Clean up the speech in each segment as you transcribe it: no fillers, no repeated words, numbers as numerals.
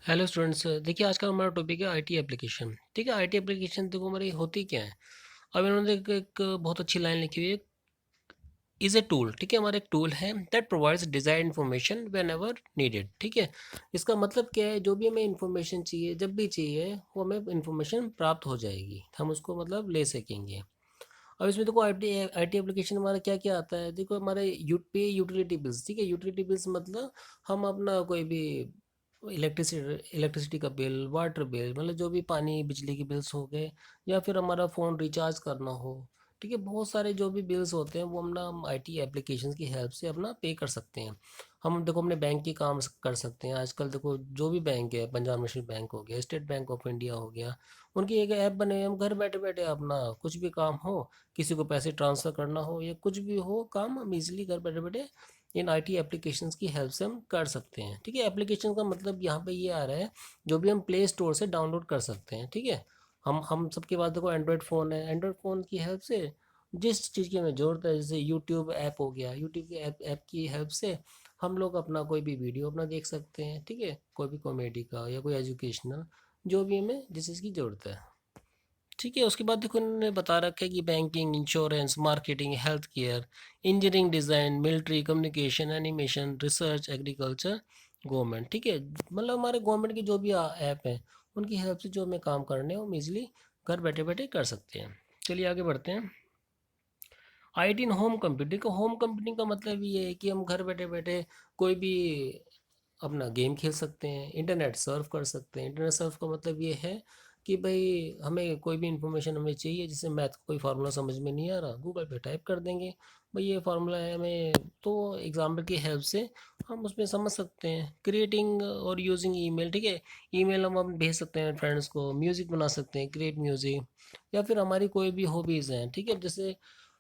Hello students. देखिए आज का हमारा टॉपिक है आईटी एप्लीकेशन। ठीक है, आईटी एप्लीकेशन देखो हमारी होती क्या है। अब इन्होंने एक बहुत अच्छी लाइन लिखी हुई है, इज़ ए टूल। ठीक है, हमारा एक टूल है that provides design information when ever needed. ठीक है, इसका मतलब क्या है, जो भी हमें इन्फॉर्मेशन चाहिए जब भी चाहिए वो हमें इन्फॉर्मेशन प्राप्त हो जाएगी, हम उसको मतलब ले सकेंगे। अब इसमें देखो आईटी आईटी एप्लीकेशन हमारा क्या क्या आता है। देखो हमारे यूटिलिटी बिल्स। ठीक है, यूटिलिटी बिल्स मतलब हम अपना कोई भी इलेक्ट्रिसिटी का बिल, वाटर बिल, मतलब जो भी पानी बिजली के बिल्स हो गए, या फिर हमारा फ़ोन रिचार्ज करना हो। ठीक है, बहुत सारे जो भी बिल्स होते हैं वो हम आईटी एप्लीकेशन की हेल्प से अपना पे कर सकते हैं। हम देखो अपने बैंक के काम कर सकते हैं। आजकल देखो जो भी बैंक है, पंजाब नेशनल बैंक हो गया, स्टेट बैंक ऑफ इंडिया हो गया, उनकी एक ऐप बने हुए, हम घर बैठे बैठे अपना कुछ भी काम हो, किसी को पैसे ट्रांसफ़र करना हो या कुछ भी हो काम, हम इजीली घर बैठे बैठे इन आईटी एप्लीकेशंस की हेल्प से हम कर सकते हैं। ठीक है, एप्लीकेशन का मतलब यहाँ पे ये आ रहा है जो भी हम प्ले स्टोर से डाउनलोड कर सकते हैं। ठीक है, हम सबके पास देखो एंड्रॉयड फ़ोन है, एंड्रॉयड फ़ोन की हेल्प से जिस चीज़ की हमें ज़रूरत है, जैसे यूट्यूब ऐप हो गया, यूट्यूब की ऐप की हेल्प से हम लोग अपना कोई भी वीडियो अपना देख सकते हैं। ठीक है, कोई भी कॉमेडी का या कोई एजुकेशनल, जो भी हमें जिस चीज़ की ज़रूरत है। ठीक है, उसके बाद देखो इन्होंने बता रखा है कि banking, insurance, marketing, health care, engineering, design, military, communication, animation, research, agriculture, government. ठीक है, मतलब हमारे गवर्नमेंट की जो भी ऐप है उनकी हेल्प से जो हमें काम करने हैं वो हम ईजिली घर बैठे बैठे कर सकते हैं। चलिए आगे बढ़ते हैं। आईटी इन होम कंप्यूटिंग का, होम कंप्यूटिंग का मतलब ये है कि हम घर बैठे बैठे कोई भी अपना गेम खेल सकते हैं, इंटरनेट सर्फ कर सकते हैं। इंटरनेट सर्फ का मतलब ये है कि भाई हमें कोई भी इंफॉर्मेशन हमें चाहिए, जैसे मैथ का कोई फार्मूला समझ में नहीं आ रहा, गूगल पे टाइप कर देंगे भाई ये फार्मूला है हमें, तो एग्जाम्पल की हेल्प से हम उसमें समझ सकते हैं। क्रिएटिंग और यूजिंग ईमेल। ठीक है, ईमेल हम भेज सकते हैं फ्रेंड्स को, म्यूज़िक बना सकते हैं, क्रिएट म्यूज़िक, या फिर हमारी कोई भी हॉबीज़ हैं। ठीक है, जैसे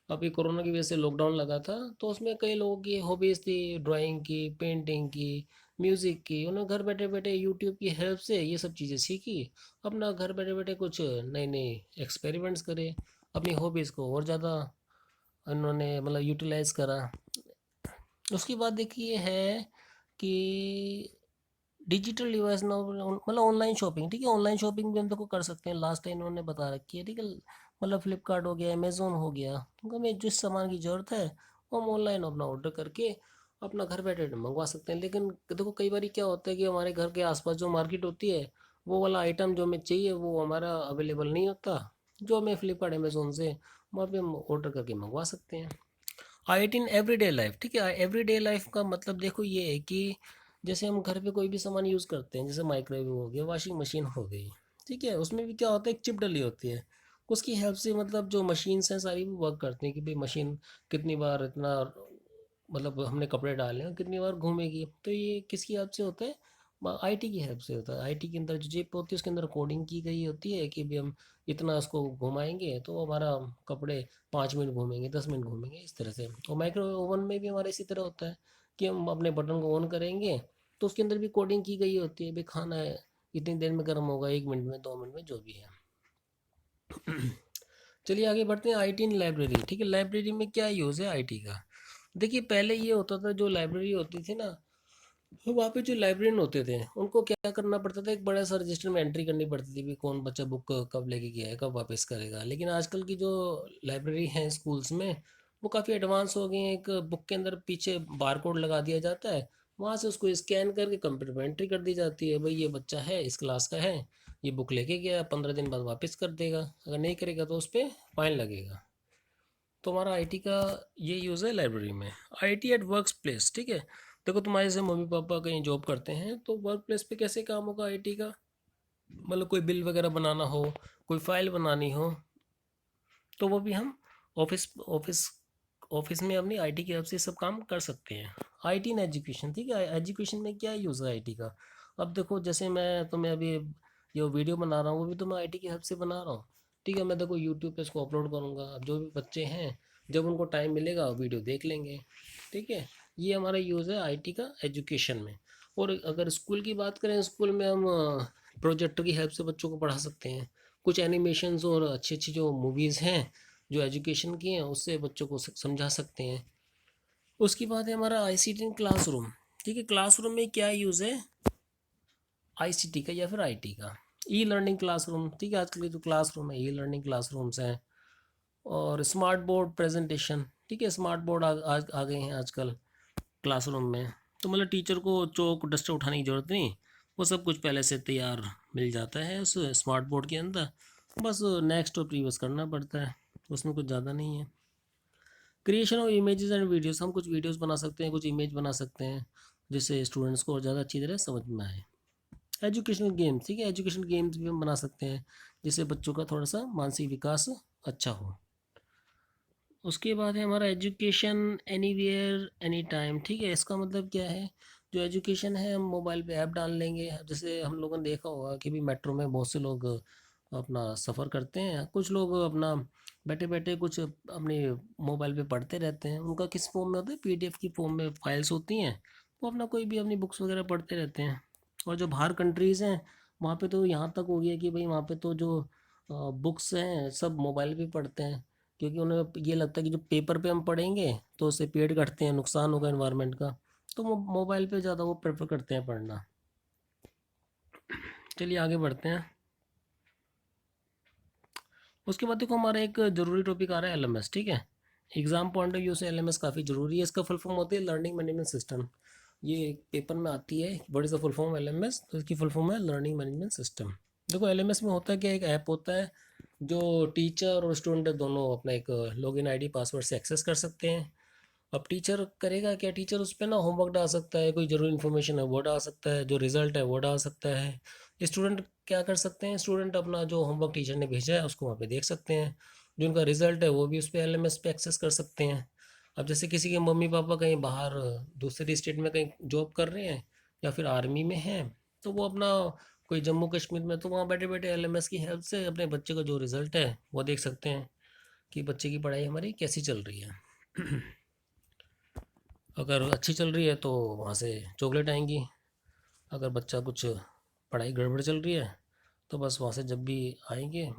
अभी कोरोना की वजह से लॉकडाउन लगा था तो उसमें कई लोगों की हॉबीज़ थी, ड्राइंग की, पेंटिंग की, म्यूज़िक की, उन्होंने घर बैठे बैठे यूट्यूब की हेल्प से ये सब चीज़ें सीखी, अपना घर बैठे बैठे कुछ नए नए एक्सपेरिमेंट्स करे, अपनी हॉबीज़ को और ज़्यादा उन्होंने मतलब यूटिलाइज करा। उसके बाद देखिए है कि डिजिटल डिवाइस ना, मतलब ऑनलाइन शॉपिंग। ठीक है, ऑनलाइन शॉपिंग भी हम देखो कर सकते हैं, लास्ट टाइम उन्होंने बता रखी है। ठीक है, मतलब फ्लिपकार्ट हो गया, अमेजोन हो गया, तो हमें जिस सामान की ज़रूरत है वो हम ऑनलाइन अपना ऑर्डर करके अपना घर बैठे मंगवा सकते हैं। लेकिन देखो कई बार क्या होता है कि हमारे घर के आसपास जो मार्केट होती है वो वाला आइटम जो हमें चाहिए वो हमारा अवेलेबल नहीं होता, जो हमें फ्लिपकार्ट अमेजोन से वहाँ पे हम ऑर्डर करके मंगवा सकते हैं। IT in everyday life. ठीक है, एवरीडे लाइफ का मतलब देखो ये है कि जैसे हम घर पे कोई भी सामान यूज़ करते हैं, जैसे माइक्रोवेव हो गया, वॉशिंग मशीन हो गई। ठीक है, उसमें भी क्या होता है, एक चिप डली होती है, उसकी हेल्प से मतलब जो मशीन्स हैं सारी वो वर्क करती हैं कि भाई मशीन कितनी बार इतना, मतलब हमने कपड़े डाले हैं कितनी बार घूमेगी, तो ये किसकी हेल्प से होता है, आईटी की हेल्प से होता है। आईटी के अंदर जो चिप होती है उसके अंदर कोडिंग की गई होती है कि भाई हम इतना उसको घुमाएंगे तो हमारा कपड़े 5 मिनट घूमेंगे, 10 मिनट घूमेंगे, इस तरह से। और माइक्रो ओवन में भी हमारा इसी तरह होता है कि हम अपने बटन को ऑन करेंगे तो उसके अंदर भी कोडिंग की गई होती है, भाई खाना है इतनी देर में गर्म होगा, 1 मिनट में, 2 मिनट में, जो भी है। चलिए आगे बढ़ते हैं। IT in library. ठीक है, लाइब्रेरी में क्या यूज़ है आईटी का। देखिए पहले ये होता था, जो लाइब्रेरी होती थी ना, तो वहाँ पे जो लाइब्रेरियन होते थे उनको क्या करना पड़ता था, एक बड़ा सा रजिस्टर में एंट्री करनी पड़ती थी भी कौन बच्चा बुक कब लेके गया है, कब वापस करेगा। लेकिन आजकल की जो लाइब्रेरी हैं स्कूल्स में वो काफ़ी एडवांस हो गई हैं। एक बुक के अंदर पीछे बार कोड लगा दिया जाता है, वहाँ से उसको स्कैन करके कंप्यूटर में एंट्री कर दी जाती है, भाई ये बच्चा है इस क्लास का है, ये बुक लेके गया, 15 दिन बाद वापस कर देगा, अगर नहीं करेगा तो उस पर फाइन लगेगा। तो हमारा आईटी का ये यूज़ है लाइब्रेरी में। IT at work place. ठीक है, देखो तुम्हारे जैसे मम्मी पापा कहीं जॉब करते हैं तो वर्क प्लेस पे कैसे काम होगा आईटी का, मतलब कोई बिल वगैरह बनाना हो, कोई फाइल बनानी हो, तो वो भी हम ऑफिस ऑफिस ऑफिस में अपनी आईटी की हेल्प से सब काम कर सकते हैं। IT in education. ठीक है, एजुकेशन में क्या यूज़ है आईटी का। अब देखो जैसे मैं तुम्हें अभी ये वीडियो बना रहा हूँ वो भी तो मैं आईटी की हेल्प से बना रहा हूँ। ठीक है, मैं देखो यूट्यूब पे इसको अपलोड करूँगा, अब जो भी बच्चे हैं जब उनको टाइम मिलेगा वीडियो देख लेंगे। ठीक है, ये हमारा यूज़ है आईटी का एजुकेशन में। और अगर स्कूल की बात करें, स्कूल में हम प्रोजेक्टर की हेल्प से बच्चों को पढ़ा सकते हैं। कुछ एनिमेशंस और अच्छी अच्छी जो मूवीज़ हैं जो एजुकेशन की हैं उससे बच्चों को समझा सकते हैं। उसके बाद है हमारा आईसीटी क्लासरूम। ठीक है, क्लासरूम में क्या यूज़ है, आईसीटी का या फिर आईटी का। ई लर्निंग क्लासरूम, ठीक है, आजकल के जो क्लासरूम है ई लर्निंग क्लासरूम्स हैं। और स्मार्ट बोर्ड प्रेजेंटेशन, ठीक है, स्मार्ट बोर्ड आ गए हैं आजकल क्लासरूम में। तो मतलब टीचर को चौक डस्टर उठाने की ज़रूरत नहीं, वो सब कुछ पहले से तैयार मिल जाता है उस स्मार्ट बोर्ड के अंदर। बस नेक्स्ट और प्रीवियस करना पड़ता है, उसमें कुछ ज़्यादा नहीं है। Creation of images and videos, हम कुछ वीडियोस बना सकते हैं, कुछ इमेज बना सकते हैं, जिससे स्टूडेंट्स को और ज़्यादा अच्छी तरह समझ में आए। एजुकेशनल गेम्स, ठीक है, एजुकेशनल गेम्स भी हम बना सकते हैं, जिससे बच्चों का थोड़ा सा मानसिक विकास अच्छा हो। उसके बाद है हमारा एजुकेशन एनीवेयर एनी टाइम, ठीक है, इसका मतलब क्या है, जो एजुकेशन है हम मोबाइल पे ऐप डाल लेंगे। जैसे हम लोगों ने देखा होगा कि भी मेट्रो में बहुत से लोग अपना सफ़र करते हैं, कुछ लोग अपना बैठे बैठे कुछ अपने मोबाइल पे पढ़ते रहते हैं। उनका किस फॉर्म में होता है, पीडीएफ की फॉर्म में फाइल्स होती हैं, वो अपना कोई भी अपनी बुक्स वगैरह पढ़ते रहते हैं। और जो बाहर कंट्रीज़ हैं वहाँ पे तो यहाँ तक हो गया कि भाई वहाँ पे तो जो बुक्स हैं सब मोबाइल पे पढ़ते हैं, क्योंकि उन्हें ये लगता है कि जो पेपर पे हम पढ़ेंगे तो उससे पेड़ कटते हैं, नुकसान होगा एनवायरनमेंट का। तो वो मोबाइल पे ज़्यादा वो प्रेफर करते हैं पढ़ना। चलिए आगे बढ़ते हैं। उसके बाद देखो हमारा एक ज़रूरी टॉपिक आ रहा है एलएमएस, ठीक है। एग्ज़ाम पॉइंट ऑफ व्यू से एलएमएस काफ़ी ज़रूरी है। इसका फुल फॉर्म होती है लर्निंग मैनेजमेंट सिस्टम। ये पेपर में आती है, what is the full form LMS, तो इसकी फुल फॉर्म है लर्निंग मैनेजमेंट सिस्टम। देखो एलएमएस में होता है क्या, एक ऐप होता है जो टीचर और स्टूडेंट दोनों अपना एक लॉगिन आईडी पासवर्ड से एक्सेस कर सकते हैं। अब टीचर करेगा क्या, टीचर उस पर ना होमवर्क डाल सकता है, कोई ज़रूरी इन्फॉर्मेशन है वो डाल सकता है, जो रिजल्ट है वो डाल सकता है। स्टूडेंट क्या कर सकते हैं, स्टूडेंट अपना जो होमवर्क टीचर ने भेजा है उसको वहाँ पे देख सकते हैं। जो उनका रिजल्ट है वो भी उस पर एलएमएस पे एक्सेस कर सकते हैं। अब जैसे किसी के मम्मी पापा कहीं बाहर दूसरी स्टेट में कहीं जॉब कर रहे हैं या फिर आर्मी में हैं, तो वो अपना कोई जम्मू कश्मीर में, तो वहाँ बैठे बैठे एलएमएस की हेल्प से अपने बच्चे का जो रिज़ल्ट है वो देख सकते हैं कि बच्चे की पढ़ाई हमारी कैसी चल रही है। अगर अच्छी चल रही है तो वहाँ से चॉकलेट आएंगी। अगर बच्चा कुछ पढ़ाई गड़बड़ चल रही है तो बस वहाँ से जब भी आएंगे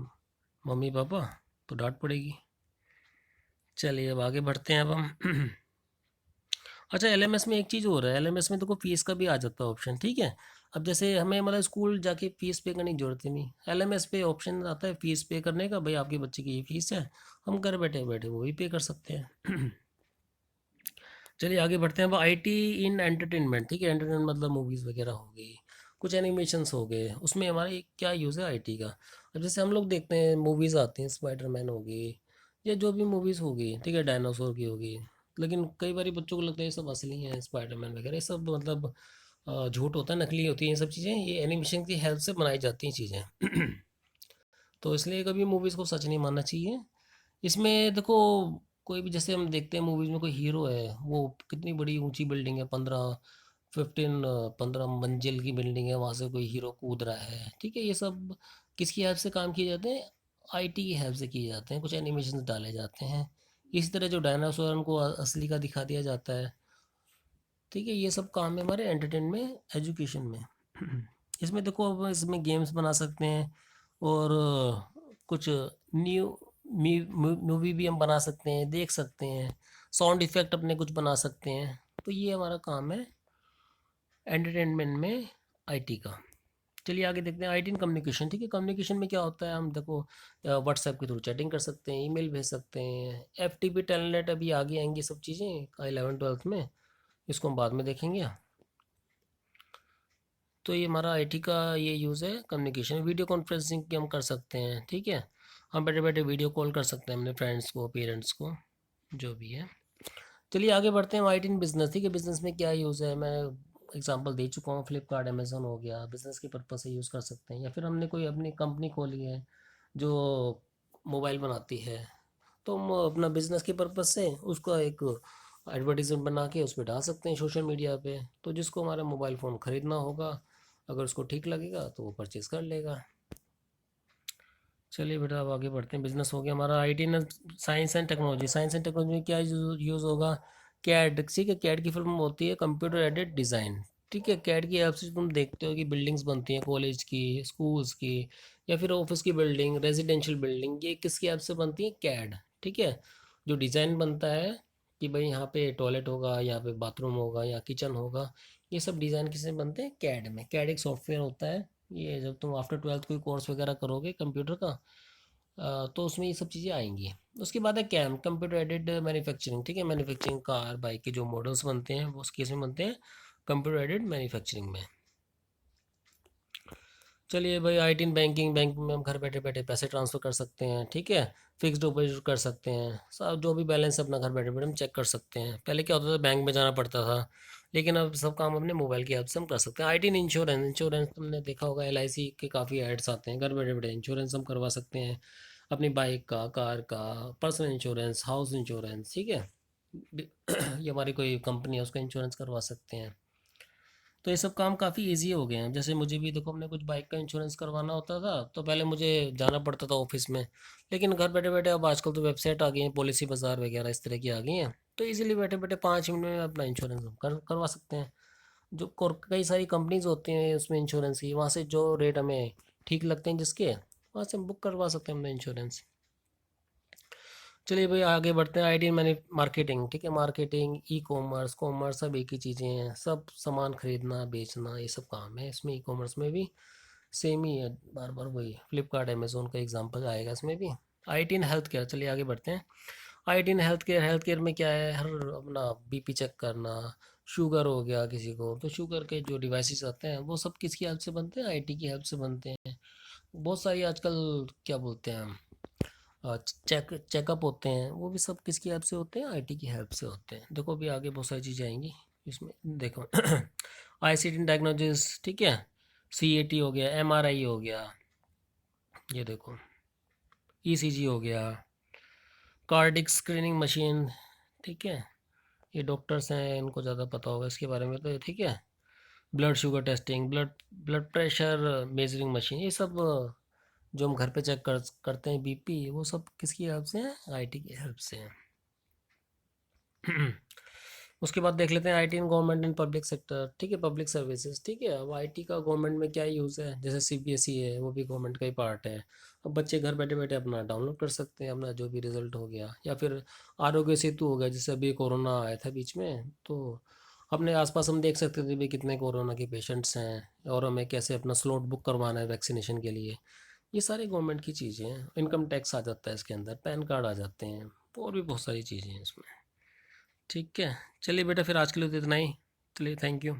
मम्मी पापा तो डांट पड़ेगी। चलिए अब आगे बढ़ते हैं अब हम। अच्छा, एलएमएस में एक चीज़ हो रहा है, एलएमएस में तो को फीस का भी आ जाता है ऑप्शन, ठीक है। अब जैसे हमें मतलब स्कूल जाके फीस पे करने की जरूरत ही नहीं, एलएमएस पे ऑप्शन आता है फीस पे करने का, भाई आपके बच्चे की ये फीस है, हम घर बैठे बैठे वो भी पे कर सकते हैं। चलिए आगे बढ़ते हैं अब आईटी इन एंटरटेनमेंट, ठीक है, एंटरटेनमेंट मतलब मूवीज़ वगैरह हो गई, कुछ एनिमेशंस हो गए, उसमें हमारे क्या यूज़ है आईटी का। अब जैसे हम लोग देखते हैं मूवीज़ आती हैं, स्पाइडरमैन हो गई या जो भी मूवीज़ होगी, ठीक है, डायनासोर की होगी, लेकिन कई बार बच्चों को लगता है ये सब असली हैं, स्पाइडरमैन वगैरह ये सब मतलब झूठ होता है, नकली होती हैं ये सब चीज़ें, ये एनिमेशन की हेल्प से बनाई जाती हैं चीज़ें। तो इसलिए कभी मूवीज़ को सच नहीं मानना चाहिए। इसमें देखो कोई भी, जैसे हम देखते हैं मूवीज में कोई हीरो है, वो कितनी बड़ी ऊंची बिल्डिंग है, 15 मंजिल की बिल्डिंग है, वहां से कोई हीरो कूद रहा है, ठीक है, ये सब किसकी हेल्प से काम किए जाते हैं, आईटी की हेल्प से किए जाते हैं, कुछ एनिमेशन डाले जाते हैं। इसी तरह जो डायनासोर उनको असली का दिखा दिया जाता है, ठीक है, ये सब काम है हमारे एंटरटेनमेंट एजुकेशन में। इसमें देखो अब इसमें गेम्स बना सकते हैं और कुछ न्यू मूवी भी हम बना सकते हैं, देख सकते हैं, साउंड इफेक्ट अपने कुछ बना सकते हैं। तो ये हमारा काम है एंटरटेनमेंट में आईटी का। चलिए आगे देखते हैं आईटी इन कम्युनिकेशन, ठीक है, कम्युनिकेशन में क्या होता है, हम देखो व्हाट्सएप के थ्रू चैटिंग कर सकते हैं, ईमेल भेज सकते हैं, एफटीपी टेलनेट अभी आगे आएंगी सब चीज़ें 11th 12th में, इसको हम बाद में देखेंगे। तो ये हमारा आईटी का ये यूज़ है कम्युनिकेशन। वीडियो कॉन्फ्रेंसिंग भी हम कर सकते हैं, ठीक है, हम बैठे बैठे वीडियो कॉल कर सकते हैं अपने फ्रेंड्स को, पेरेंट्स को, जो भी है। चलिए आगे बढ़ते हैं आईटी इन बिजनेस, ठीक है, बिजनेस में क्या यूज़ है, मैं एग्जांपल दे चुका हूँ, फ्लिपकार्ट अमेजोन हो गया, बिजनेस के पर्पज़ से यूज़ कर सकते हैं, या फिर हमने कोई अपनी कंपनी खोली है जो मोबाइल बनाती है, तो हम अपना बिजनेस के पर्पज़ से उसका एक एडवर्टीजमेंट बना के उस पर डाल सकते हैं सोशल मीडिया पे, तो जिसको हमारा मोबाइल फ़ोन ख़रीदना होगा, अगर उसको ठीक लगेगा तो वो परचेज़ कर लेगा। चलिए बेटा अब आगे बढ़ते हैं। बिजनेस हो गया हमारा, आईटी ने science and technology, science and technology में क्या यूज़ होगा, कैड, ठीक है, कैड की फुल होती है कंप्यूटर एडेड डिज़ाइन, ठीक है, कैड की हेल्प से तुम देखते हो कि बिल्डिंग्स बनती हैं कॉलेज की, स्कूल्स की, या फिर ऑफिस की बिल्डिंग, रेजिडेंशियल बिल्डिंग, ये किसकी हेल्प से बनती है, कैड, ठीक है। जो डिज़ाइन बनता है कि भाई यहाँ पे टॉयलेट होगा, यहाँ पे बाथरूम होगा या किचन होगा, ये सब डिज़ाइन किसमें बनते हैं? कैड में। कैड एक सॉफ्टवेयर होता है। ये जब तुम आफ्टर ट्वेल्थ कोई कोर्स वगैरह करोगे कंप्यूटर का, तो उसमें ये सब चीज़ें आएंगी। उसके बाद है कैम, कंप्यूटर एडेड मैन्युफैक्चरिंग। ठीक है, मैन्युफैक्चरिंग कार बाइक के जो मॉडल्स बनते हैं वो उस केस में बनते हैं कंप्यूटर एडेड मैन्युफैक्चरिंग में। चलिए भाई, आईटी इन बैंकिंग, बैंक में हम घर बैठे बैठे पैसे ट्रांसफ़र कर सकते हैं। ठीक है, फिक्स डिपॉजिट कर सकते हैं, सब जो भी बैलेंस है अपना घर बैठे बैठे हम चेक कर सकते हैं। पहले क्या होता था, बैंक में जाना पड़ता था, लेकिन अब सब काम अपने मोबाइल की हेल्प से हम कर सकते हैं। आईटी इन इंश्योरेंस, इंश्योरेंस तुमने देखा होगा एलआईसी के काफ़ी एड्स आते हैं, घर बैठे बैठे इंश्योरेंस हम करवा सकते हैं अपनी बाइक का, कार का, पर्सनल इंश्योरेंस, हाउस इंश्योरेंस। ठीक है, ये हमारी कोई कंपनी है उसका इंश्योरेंस करवा सकते हैं। तो ये सब काम काफ़ी इजी हो गए हैं। जैसे मुझे भी देखो, हमने कुछ बाइक का इंश्योरेंस करवाना होता था तो पहले मुझे जाना पड़ता था ऑफिस में, लेकिन घर बैठे बैठे अब आजकल तो वेबसाइट आ गई हैं, पॉलिसी बाजार वगैरह इस तरह की आ गई हैं, तो इजीली बैठे बैठे 5 मिनट में अपना इंश्योरेंस हम करवा सकते हैं। जो कई सारी कंपनीज होती हैं उसमें इंश्योरेंस की, वहाँ से जो रेट हमें ठीक लगते हैं जिसके, वहाँ से हम बुक करवा सकते हैं अपना इंश्योरेंस। चलिए भाई आगे बढ़ते हैं। आईटी मैंने मार्केटिंग, ठीक है, मार्केटिंग, ई कॉमर्स, कॉमर्स सब एक ही चीज़ें हैं, सब सामान खरीदना बेचना ये सब काम है इसमें। ई कॉमर्स में भी सेम ही है, बार बार वही फ्लिपकार्ट अमेजोन का एग्जांपल आएगा इसमें भी। आईटी इन हेल्थ केयर, चलिए आगे बढ़ते हैं। IT in health care, health care में क्या है, हर अपना बीपी चेक करना, शुगर हो गया किसी को तो शुगर के जो डिवाइसेस आते हैं वो सब किसकी हेल्प से बनते हैं? आईटी की हेल्प से बनते हैं। बहुत सारी आजकल क्या बोलते हैं, चेकअप होते हैं, वो भी सब किसकी हेल्प से होते हैं? आईटी की हेल्प से होते हैं। देखो अभी आगे बहुत सारी चीज़ें आएंगी इसमें, देखो आईसीटी डायग्नोसिस, ठीक है, सीएटी हो गया, एमआरआई हो गया, ये देखो ईसीजी हो गया, कार्डिक स्क्रीनिंग मशीन, ठीक है, ये डॉक्टर्स हैं इनको ज़्यादा पता होगा इसके बारे में, तो ठीक है, blood sugar testing, blood blood pressure measuring machine, ये सब जो हम घर पे चेक करते हैं बीपी, वो सब किसकी हेल्प से हैं? आईटी की हेल्प से हैं। उसके बाद देख लेते हैं IT in government and public sector, ठीक है, पब्लिक सर्विसेज। ठीक है, अब आईटी का गवर्नमेंट में क्या यूज़ है, जैसे सीबीएसई है वो भी गवर्नमेंट का ही पार्ट है। अब बच्चे घर बैठे बैठे अपना डाउनलोड कर सकते हैं अपना जो भी रिजल्ट हो गया, या फिर आरोग्य सेतु हो गया, जैसे अभी कोरोना आया था बीच में, तो अपने आसपास हम देख सकते थे भाई कितने कोरोना के पेशेंट्स हैं और हमें कैसे अपना स्लॉट बुक करवाना है वैक्सीनेशन के लिए। ये सारी गवर्नमेंट की चीज़ें हैं। इनकम टैक्स आ जाता है इसके अंदर, पैन कार्ड आ जाते हैं, और भी बहुत सारी चीज़ें हैं इसमें। ठीक है, चलिए बेटा फिर आज के लिए तो इतना ही। चलिए, थैंक यू।